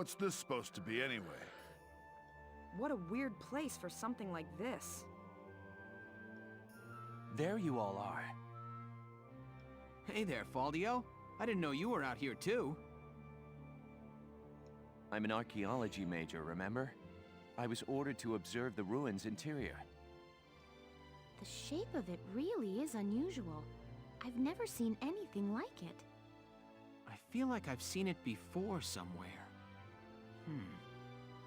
What's this supposed to be anyway? What a weird place for something like this. There you all are. Hey there, Faldio. I didn't know you were out here too. I'm an archaeology major, remember? I was ordered to observe the ruins' interior. The shape of it really is unusual. I've never seen anything like it. I feel like I've seen it before somewhere.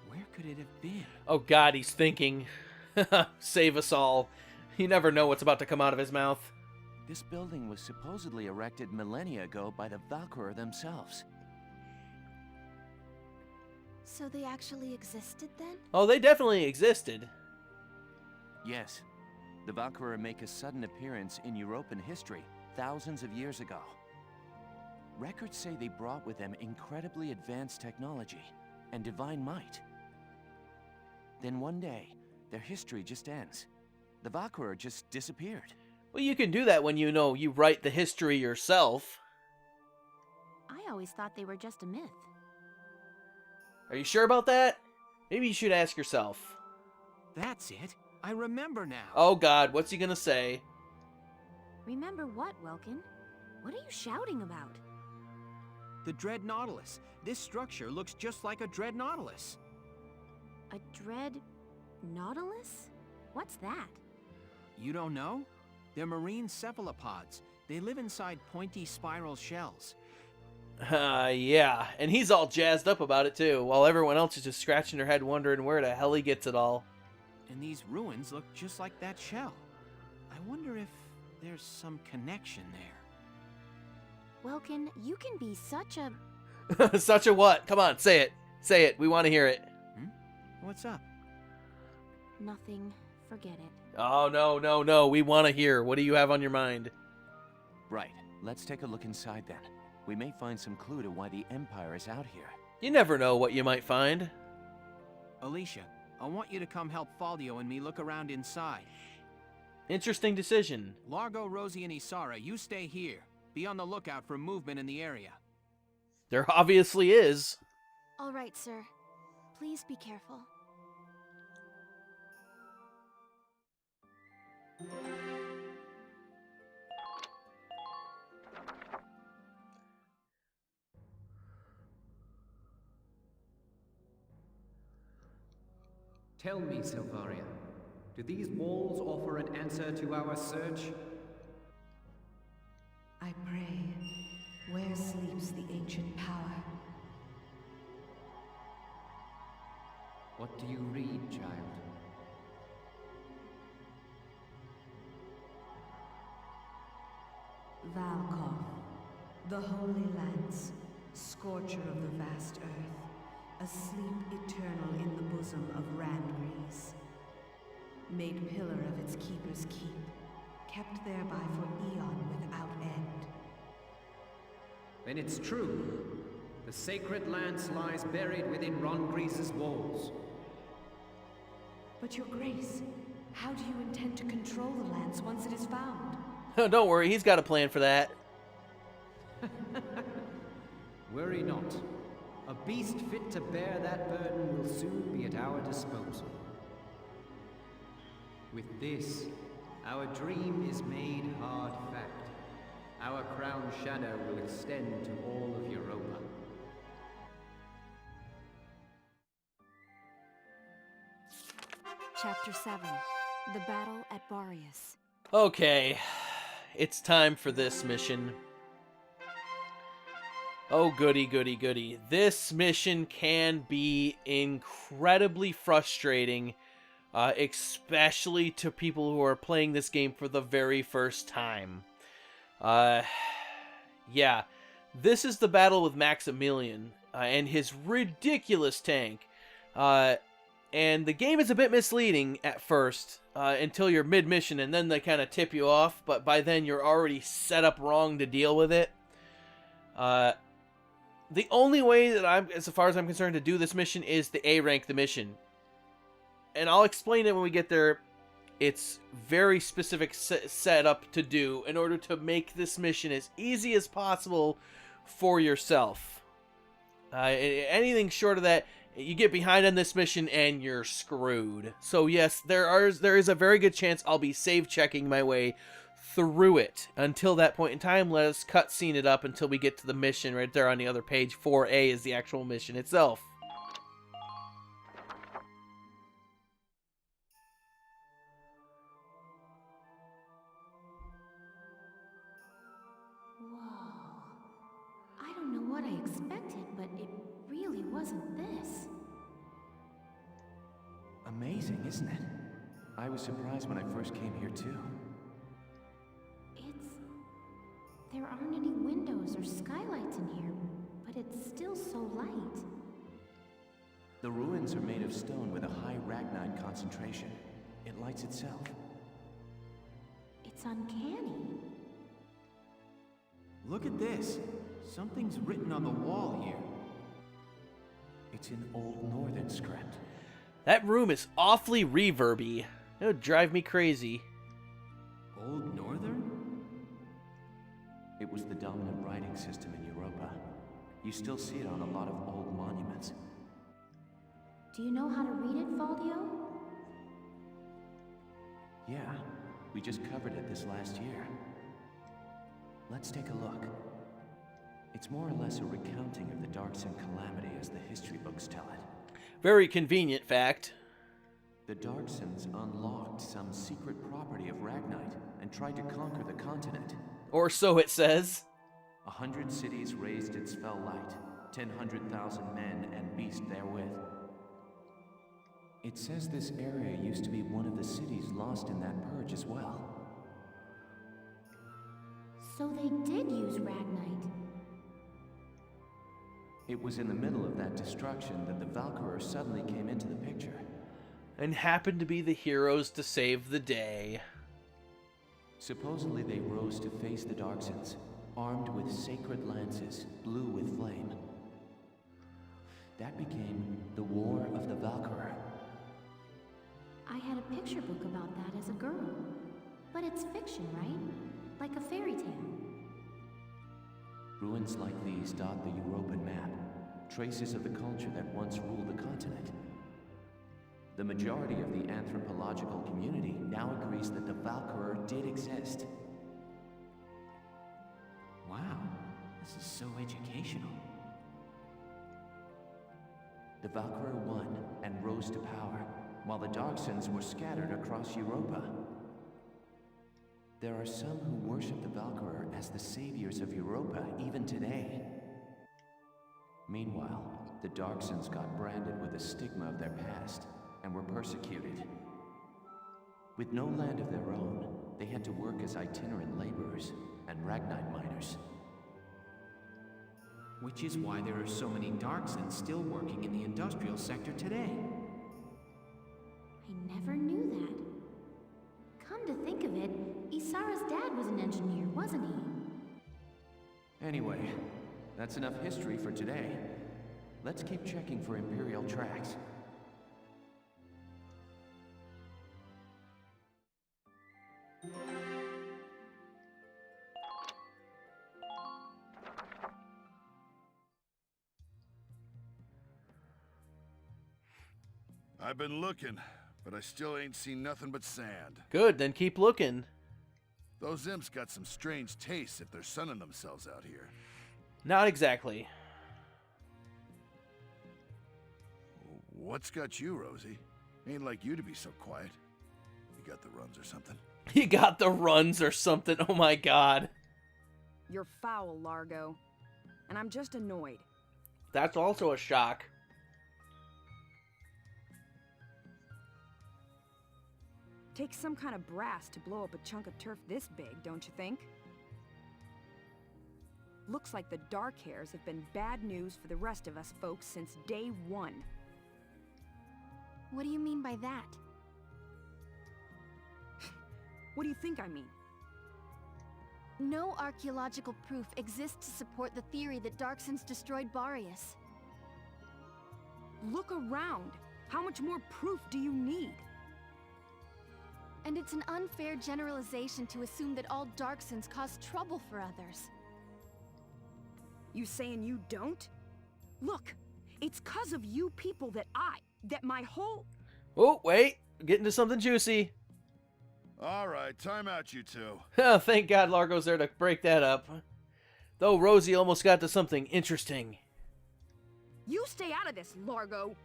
Where could it have been? Oh god, he's thinking. Save us all. You never know what's about to come out of his mouth. This building was supposedly erected millennia ago by the Valkyria themselves. So they actually existed then? Oh, they definitely existed. Yes, the Valkyria make a sudden appearance in European history thousands of years ago. Records say they brought with them incredibly advanced technology and divine might. Then one day, their history just ends. The Valkyria just disappeared. Well, you can do that when you know you write the history yourself. I always thought they were just a myth. Are you sure about that? Maybe you should ask yourself. That's it. I remember now. Oh god, what's he gonna say? Remember what, Welkin? What are you shouting about? The Dread Nautilus. This structure looks just like a Dread Nautilus. A dread nautilus? What's that? You don't know? They're marine cephalopods. They live inside pointy spiral shells. Yeah, and he's all jazzed up about it too, while everyone else is just scratching their head wondering where the hell he gets it all. And these ruins look just like that shell. I wonder if there's some connection there. Welkin, you can be such a... Such a what? Come on, say it. Say it. We want to hear it. What's up? Nothing. Forget it. Oh, no, no, no. We want to hear. What do you have on your mind? Right, let's take a look inside then. We may find some clue to why the Empire is out here. You never know what you might find. Alicia, I want you to come help Faldio and me look around inside. Interesting decision. Largo, Rosie, and Isara, you stay here. Be on the lookout for movement in the area. There obviously is. All right, sir. Please be careful. Tell me, Silvaria, do these walls offer an answer to our search? I pray, where sleeps the ancient power? What do you read, child? Valkov, the Holy Lance, scorcher of the vast earth, asleep eternal in the bosom of Randgrease. Made pillar of its keeper's keep, kept thereby for eon without end. Then it's true. The sacred lance lies buried within Randgrease's walls. But your grace, how do you intend to control the lance once it is found? Don't worry, he's got a plan for that. Worry not. A beast fit to bear that burden will soon be at our disposal. With this, our dream is made hard fact. Our crown shadow will extend to all of Europa. Chapter 7. The Battle at Boreas. Okay, it's time for this mission. Oh, goody, goody, goody. This mission can be incredibly frustrating, especially to people who are playing this game for the very first time. Yeah, this is the battle with Maximilian and his ridiculous tank. And the game is a bit misleading at first, until you're mid-mission, and then they kind of tip you off, but by then you're already set up wrong to deal with it. The only way that as far as I'm concerned, to do this mission is to A-rank the mission. And I'll explain it when we get there. It's very specific setup to do in order to make this mission as easy as possible for yourself. Anything short of that, you get behind on this mission and you're screwed. So yes, there is a very good chance I'll be save checking my way through it. Until that point in time, let us cutscene it up until we get to the mission right there on the other page. 4A is the actual mission itself. I don't know what I expected, but it really wasn't this. Amazing, isn't it? I was surprised when I first came here too. There aren't any windows or skylights in here, but it's still so light. The ruins are made of stone with a high ragnite concentration. It lights itself. It's uncanny. Look at this. Something's written on the wall here. It's in Old Northern script. That room is awfully reverby. It would drive me crazy. Old Northern? It was the dominant writing system in Europa. You still see it on a lot of old monuments. Do you know how to read it, Faldio? Yeah, we just covered it this last year. Let's take a look. It's more or less a recounting of the Darkson calamity as the history books tell it. Very convenient fact. The Darksons unlocked some secret property of Ragnite and tried to conquer the continent. Or so it says. 100 cities raised its fell light, 100,000 men and beast therewith. It says this area used to be one of the cities lost in that purge as well. So they did use Ragnite. It was in the middle of that destruction that the Valkyria suddenly came into the picture. And happened to be the heroes to save the day. Supposedly they rose to face the Darksons, armed with sacred lances, blue with flame. That became the War of the Valkyria. I had a picture book about that as a girl. But it's fiction, right? Like a fairy tale. Ruins like these dot the European map, traces of the culture that once ruled the continent. The majority of the anthropological community now agrees that the Valkyria did exist. Wow, this is so educational. The Valkyria won and rose to power, while the Darksons were scattered across Europa. There are some who worship the Valkyria as the saviors of Europa even today. Meanwhile, the Darksons got branded with the stigma of their past and were persecuted. With no land of their own, they had to work as itinerant laborers and Ragnite miners. Which is why there are so many Darksons still working in the industrial sector today. I never knew that. Come to think of it, Isara's dad was an engineer, wasn't he? Anyway, that's enough history for today. Let's keep checking for Imperial tracks. I've been looking, but I still ain't seen nothing but sand. Good, then keep looking. Those imps got some strange tastes if they're sunning themselves out here. Not exactly. What's got you, Rosie? Ain't like you to be so quiet. You got the runs or something? You got the runs or something, oh my god. You're foul, Largo. And I'm just annoyed. That's also a shock. Takes some kind of brass to blow up a chunk of turf this big, don't you think? Looks like the Dark Hairs have been bad news for the rest of us folks since day one. What do you mean by that? What do you think I mean? No archaeological proof exists to support the theory that Darksons destroyed Barius. Look around. How much more proof do you need? And it's an unfair generalization to assume that all Darksons cause trouble for others. You saying you don't? Look, it's 'cause of you people that my whole... Oh, wait. Getting to something juicy. All right, time out, you two. Oh, thank God Largo's there to break that up. Though Rosie almost got to something interesting. You stay out of this, Largo.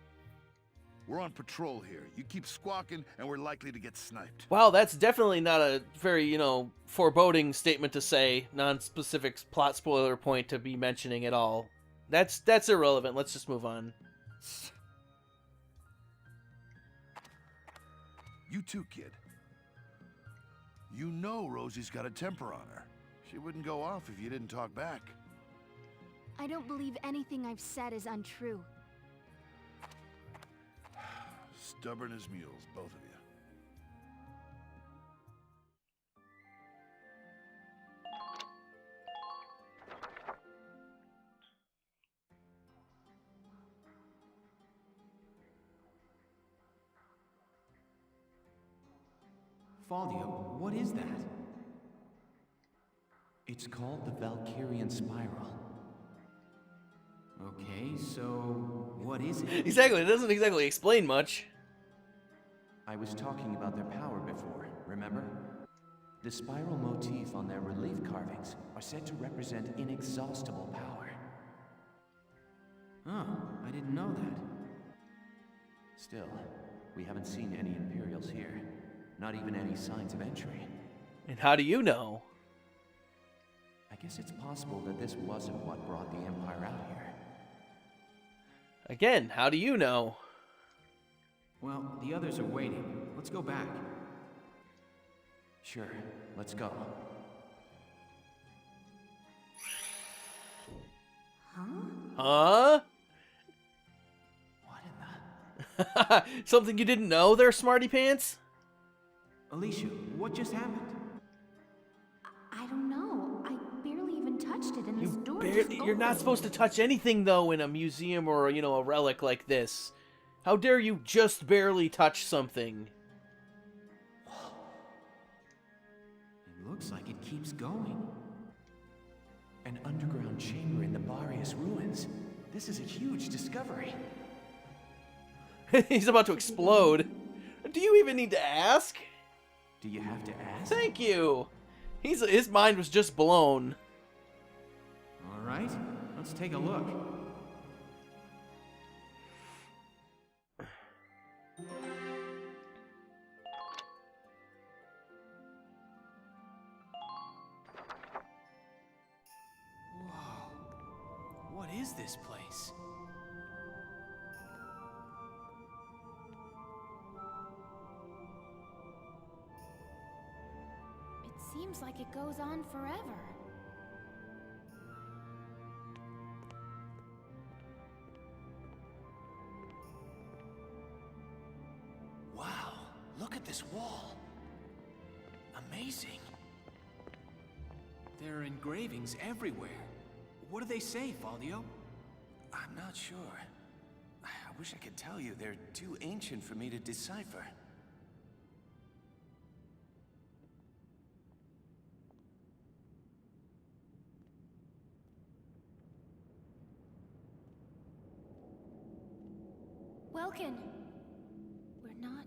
We're on patrol here. You keep squawking, and we're likely to get sniped. Wow, that's definitely not a very, foreboding statement to say. Non-specific plot spoiler point to be mentioning at all. That's irrelevant. Let's just move on. You too, kid. You know Rosie's got a temper on her. She wouldn't go off if you didn't talk back. I don't believe anything I've said is untrue. Stubborn as mules, both of you. Faldio, what is that? It's called the Valkyrian Spiral. Okay, so what is it? Exactly, it doesn't exactly explain much. I was talking about their power before, remember? The spiral motif on their relief carvings are said to represent inexhaustible power. Oh, I didn't know that. Still, we haven't seen any Imperials here. Not even any signs of entry. And how do you know? I guess it's possible that this wasn't what brought the Empire out here. Again, how do you know? Well, the others are waiting. Let's go back. Sure, let's go. Huh? What in the... Something you didn't know there, smarty pants? Alicia, what just happened? I don't know. I barely even touched it, and this door just You're not opened. supposed to touch anything, though, in a museum or, a relic like this. How dare you just barely touch something? It looks like it keeps going. An underground chamber in the Barrius ruins. This is a huge discovery. He's about to explode. Do you even need to ask? Do you have to ask? Thank you. His mind was just blown. All right, let's take a look. Whoa, what is this place? It seems like it goes on forever. Wow, look at this wall. Amazing. There are engravings everywhere. What do they say, Faldio? I'm not sure. I wish I could tell you. They're too ancient for me to decipher. Welkin, we're not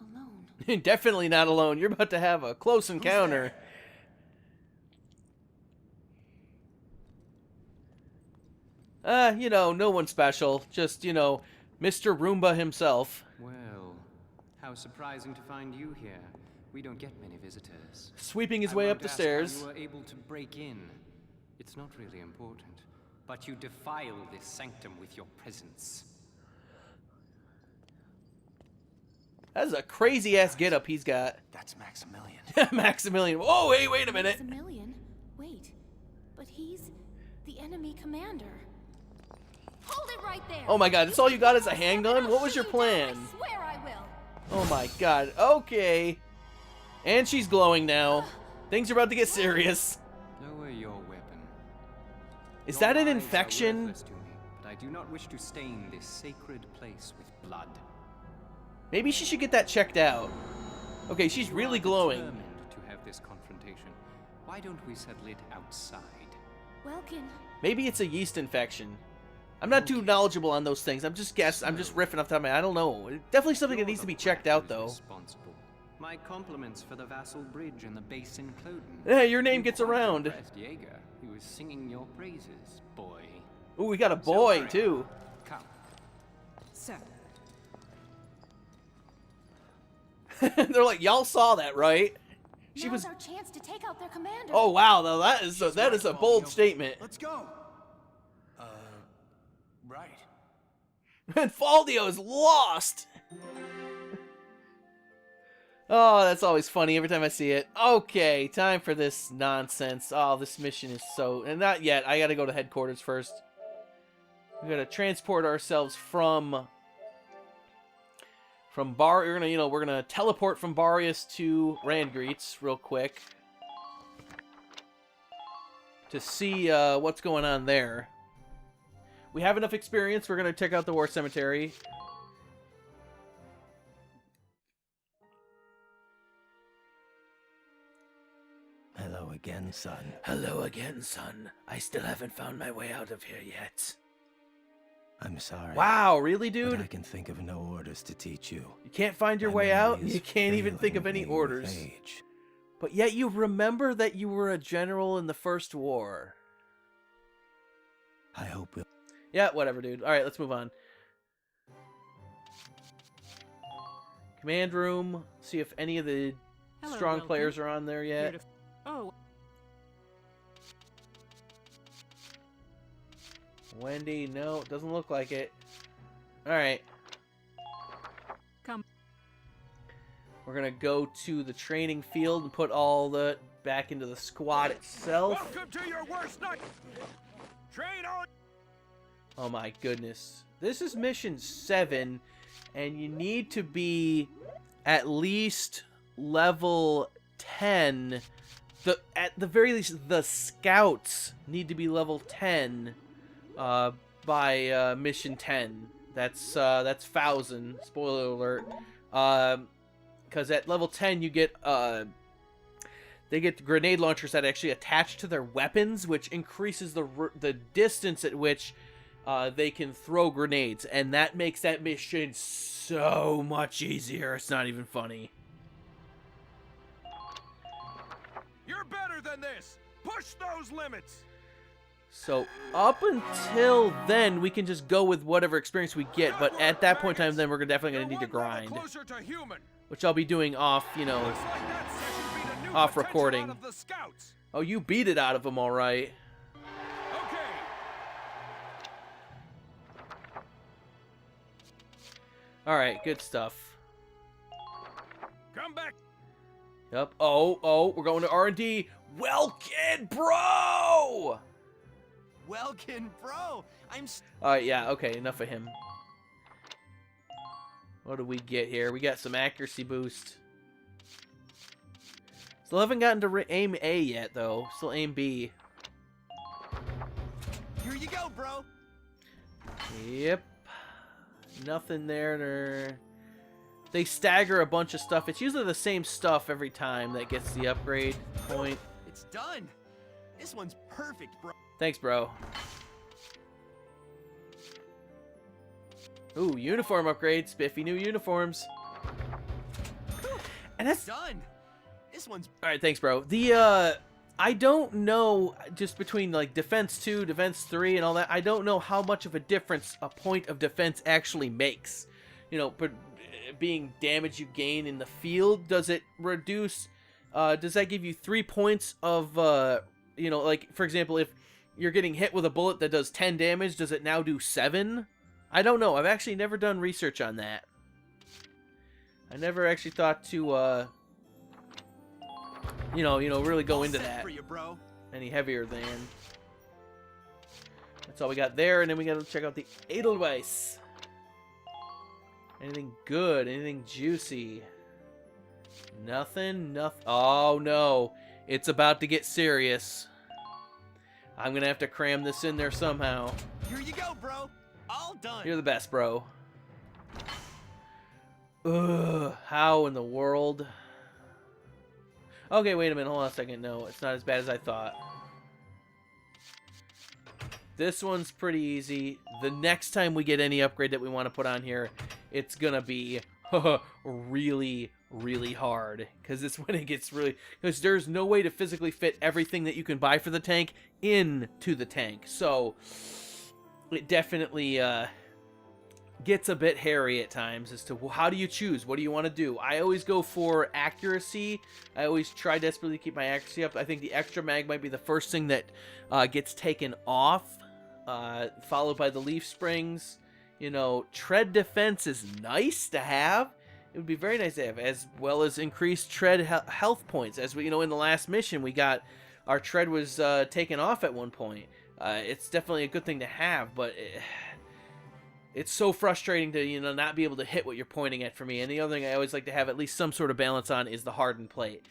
alone. Definitely not alone. You're about to have a close encounter. No one special. Just, Mr. Roomba himself. Well, how surprising to find you here. We don't get many visitors. Sweeping his I way won't up the ask stairs. How you were able to break in. It's not really important. But you defile this sanctum with your presence. That's a crazy-ass getup he's got. That's Maximilian. Maximilian. Oh, hey, wait a minute. Maximilian? Wait, but he's the enemy commander. Hold it right there! Oh my god, that's all you got is a handgun? What was your plan? I swear I will. Oh my god, okay. And she's glowing now. Things are about to get serious. Lower your weapon. Is Your that an lives are infection? worthless to me, but I do not wish to stain this sacred place with blood. Maybe she should get that checked out. Okay, she's You really are glowing. determined to have this confrontation. Why don't we settle it outside? Welkin, Maybe it's a yeast infection. I'm not too knowledgeable on those things. I'm just I'm just riffing off the top of my head. I don't know. Definitely something that needs to be checked out, though. Responsible. My compliments for the Vassal Bridge and the base in Cloden. Yeah, your name You gets quite around. impressed Jaeger. He was singing your praises, boy. Ooh, we got a boy, too. Come. Sir. They're like, y'all saw that, right? She Now's was. our chance to take out their commander. Oh wow, though that is a bold statement. Let's go. Right. And Faldio is lost. Oh, that's always funny every time I see it. Okay, time for this nonsense. Oh, this mission is so... And not yet. I gotta go to headquarters first. We gotta transport ourselves from we're gonna teleport from Barius to Randgreets real quick to see what's going on there. We have enough experience. We're gonna check out the War Cemetery. Hello again, son. Hello again, son. I still haven't found my way out of here yet. I'm sorry. Wow, really, But dude? I can think of no orders to teach you. You can't find your My way out? memory is You can't even think of any failing me with orders. age. But yet you remember that you were a general in the First War. I hope it... Yeah, whatever, dude. Alright, let's move on. Command room. See if any of the strong players are on there yet. Oh. Wendy, no, doesn't look like it. Alright. Come. We're gonna go to the training field and put all the back into the squad itself. Welcome to your worst night. Train on. Oh my goodness. This is mission 7, and you need to be at least level 10. At the very least, the scouts need to be level 10 by mission 10. That's 1000. Spoiler alert. Because at level 10 you get they get grenade launchers that actually attach to their weapons, which increases the distance at which they can throw grenades, and that makes that mission so much easier. It's not even funny. You're better than this. Push those limits. So up until then, we can just go with whatever experience we get, but at that point in time, then we're definitely going to need to grind, Closer to human. which I'll be doing off, Looks like that session beat a new off potential recording. out of the scouts. Oh, you beat it out of them, all right. Okay. All right, good stuff. Come back. Yep. Oh, we're going to R&D. Welkin, bro! Welkin, bro! All right, yeah, okay, enough of him. What do we get here? We got some accuracy boost. Still haven't gotten to aim A yet, though. Still aim B. Here you go, bro! Yep. Nothing there. They stagger a bunch of stuff. It's usually the same stuff every time that gets the upgrade point. It's done! This one's perfect, bro! Thanks, bro. Ooh, uniform upgrade. Spiffy new uniforms. And that's... Done! This one's... Alright, thanks, bro. The, I don't know, just between, like, Defense 2, Defense 3, and all that, I don't know how much of a difference a point of defense actually makes. You know, but being damage you gain in the field, does it reduce... does that give you 3 points of, you know, like, for example, if you're getting hit with a bullet that does 10 damage, does it now do 7? I don't know. I've actually never done research on that. I never actually thought to, you know, really go into that for you, bro. any heavier than. That's all we got there, and then we gotta check out the Edelweiss. Anything good? Anything juicy? Nothing. Oh no, it's about to get serious. I'm gonna have to cram this in there somehow. Here you go, bro! All done! You're the best, bro. Ugh, how in the world? Okay, wait a minute, hold on a second. No, it's not as bad as I thought. This one's pretty easy. the next time we get any upgrade that we want to put on here, it's gonna be really, really hard. Because it's when it gets really... Because there's no way to physically fit everything that you can buy for the tank into the tank. So, it definitely gets a bit hairy at times as to how do you choose? What do you want to do? I always go for accuracy. I always try desperately to keep my accuracy up. I think the extra mag might be the first thing that gets taken off, followed by the leaf springs. You know, tread defense is nice to have. It would be very nice to have, as well as increased tread health points. As we, in the last mission, we got our tread was taken off at one point. It's definitely a good thing to have, but it's so frustrating to not be able to hit what you're pointing at for me. And the other thing I always like to have at least some sort of balance on is the hardened plate.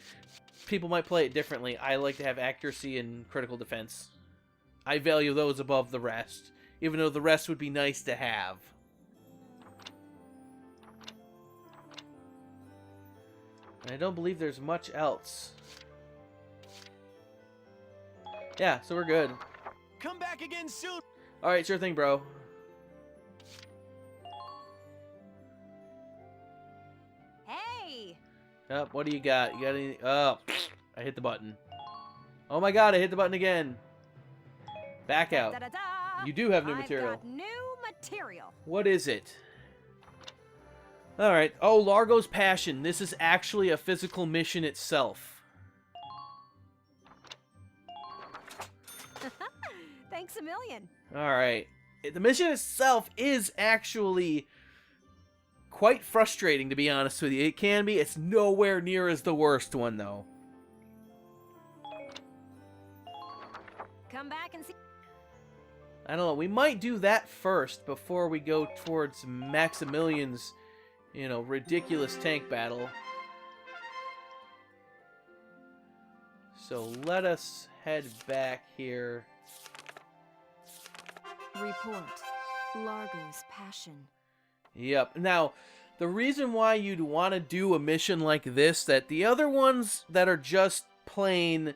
People might play it differently. I like to have accuracy and critical defense. I value those above the rest, even though the rest would be nice to have. And I don't believe there's much else. Yeah, so we're good. Come back again soon. All right, sure thing, bro. Hey! Oh, what do you got? You got any? Oh, I hit the button. Oh my god, I hit the button again. Back out. Da-da-da! You do have new I've material. got new material. What is it? Alright. Oh, Largo's Passion. This is actually a physical mission itself. Thanks a million. Alright. The mission itself is actually quite frustrating, to be honest with you. It can be. It's nowhere near as the worst one, though. Come back and see. I don't know. We might do that first before we go towards Maximilian's, ridiculous tank battle. So let us head back here. Report. Largo's Passion. Yep. Now, the reason why you'd want to do a mission like this, that the other ones that are just plain,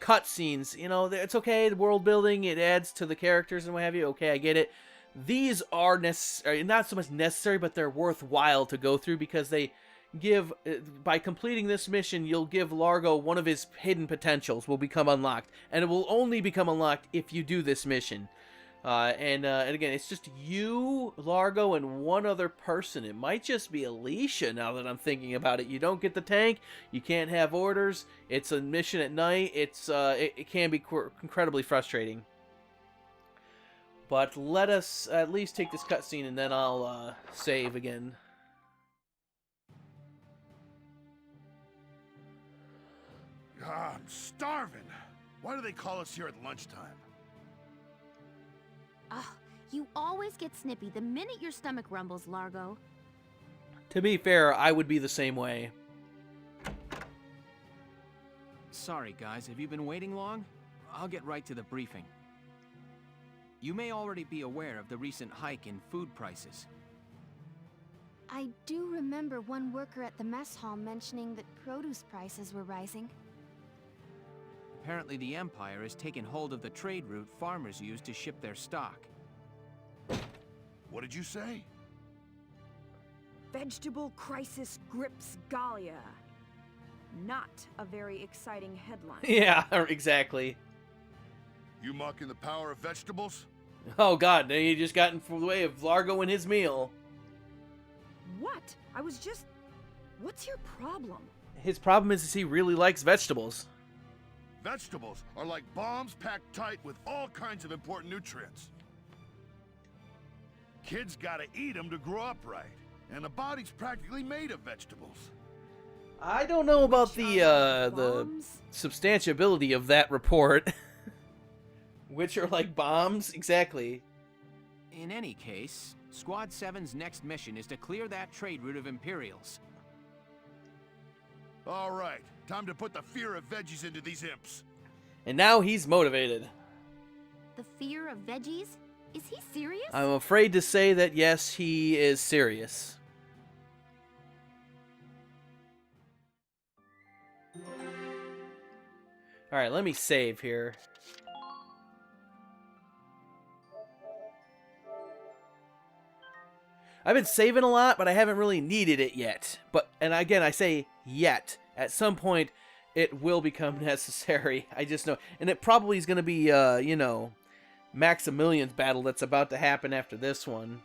cutscenes, it's okay, the world building, it adds to the characters and what have you, okay, I get it. These are not so much necessary, but they're worthwhile to go through because they give, by completing this mission, you'll give Largo one of his hidden potentials will become unlocked, and it will only become unlocked if you do this mission. And again, it's just you, Largo, and one other person. It might just be Alicia now that I'm thinking about it. You don't get the tank. You can't have orders. It's a mission at night. It can be incredibly frustrating. But let us at least take this cutscene and then I'll save again. Ah, I'm starving. Why do they call us here at lunchtime? Ugh, you always get snippy the minute your stomach rumbles, Largo. To be fair, I would be the same way. Sorry, guys, have you been waiting long? I'll get right to the briefing. You may already be aware of the recent hike in food prices. I do remember one worker at the mess hall mentioning that produce prices were rising. Apparently the Empire has taken hold of the trade route farmers use to ship their stock. What did you say? Vegetable crisis grips Gallia. Not a very exciting headline. Yeah, exactly. You mocking the power of vegetables? Oh god, now you just got in the way of Largo and his meal. What? What's your problem? His problem is he really likes vegetables. Vegetables are like bombs packed tight with all kinds of important nutrients. Kids gotta eat them to grow up right, and the body's practically made of vegetables. I don't know about the substantiability of that report. Which are like bombs? Exactly. In any case, Squad 7's next mission is to clear that trade route of Imperials. All right, time to put the fear of veggies into these imps. And now he's motivated. The fear of veggies? Is he serious? I'm afraid to say that yes, he is serious. Alright, let me save here. I've been saving a lot, but I haven't really needed it yet. And again, I say yet. At some point, it will become necessary. I just know. And it probably is going to be, you know, Maximilian's battle that's about to happen after this one.